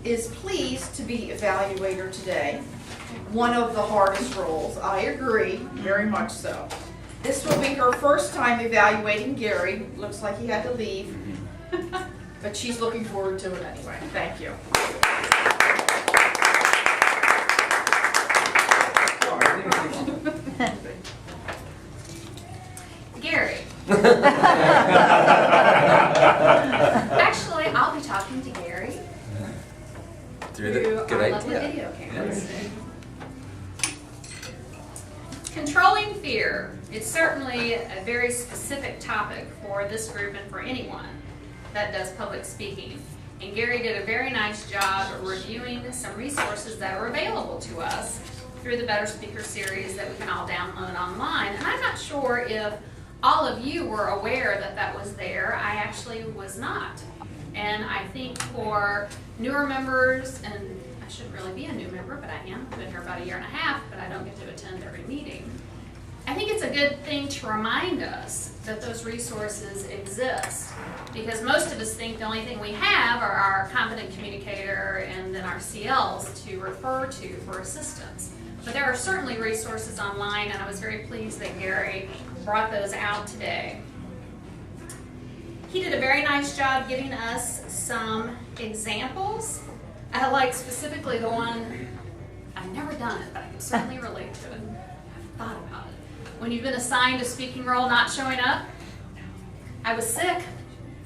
is pleased to be evaluator today. One of the hardest roles, I agree, very much so. This will be her first time evaluating Gary. Looks like he had to leave, but she's looking forward to it anyway. Thank you. Gary. Actually, I'll be talking to Gary through our lovely video cameras. Controlling fear. It's certainly a very specific topic for this group and for anyone that does public speaking. And Gary did a very nice job reviewing some resources that are available to us through the Better Speaker series that we can all download online. And I'm not sure if all of you were aware that that was there. I actually was not. And I think for newer members, and I shouldn't really be a new member, but I am. I've been here about a year and a half, but I don't get to attend every meeting. I think it's a good thing to remind us that those resources exist, because most of us think the only thing we have are our competent communicator and then our CLs to refer to for assistance. But there are certainly resources online, and I was very pleased that Gary brought those out today. He did a very nice job giving us some examples. I like specifically the one, I've never done it, but I can certainly relate to it. I've thought about it. When you've been assigned a speaking role not showing up, I was sick,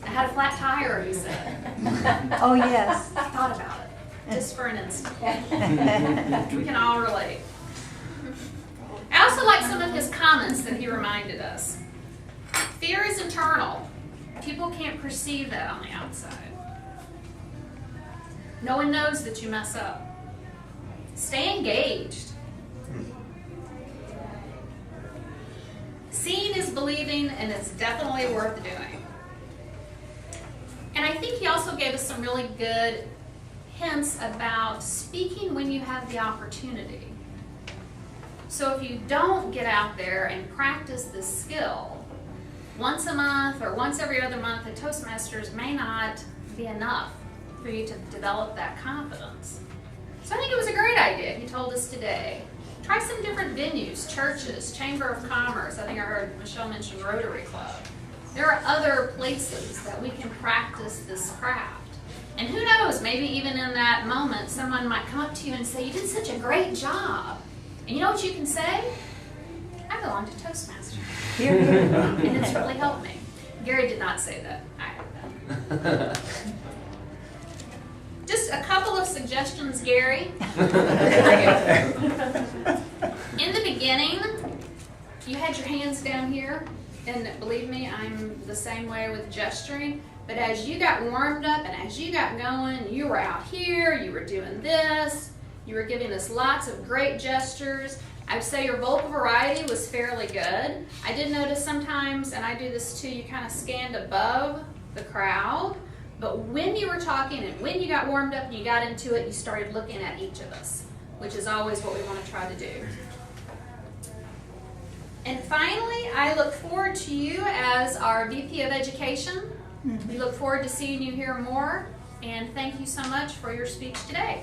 I had a flat tire, he said. Oh yes. I thought about it, just for an instant. We can all relate. I also like some of his comments that he reminded us. Fear is internal. People can't perceive that on the outside. No one knows that you mess up. Stay engaged. Seeing is believing, and it's definitely worth doing. And I think he also gave us some really good hints about speaking when you have the opportunity. So if you don't get out there and practice this skill, once a month or once every other month at Toastmasters may not be enough for you to develop that confidence. So I think it was a great idea, he told us today. Try some different venues, churches, Chamber of Commerce. I think I heard Michelle mention Rotary Club. There are other places that we can practice this craft. And who knows, maybe even in that moment, someone might come up to you and say, you did such a great job. And you know what you can say? I belong to Toastmasters. And it's really helped me. Gary did not say that. I heard that. Just a couple of suggestions, Gary. In the beginning, you had your hands down here, and believe me, I'm the same way with gesturing. But as you got warmed up and as you got going, you were out here, you were doing this, you were giving us lots of great gestures. I would say your vocal variety was fairly good. I did notice sometimes, and I do this too, you kind of scanned above the crowd. But when you were talking and when you got warmed up and you got into it, you started looking at each of us, which is always what we want to try to do. And finally, I look forward to you as our VP of Education. We look forward to seeing you here more, and thank you so much for your speech today.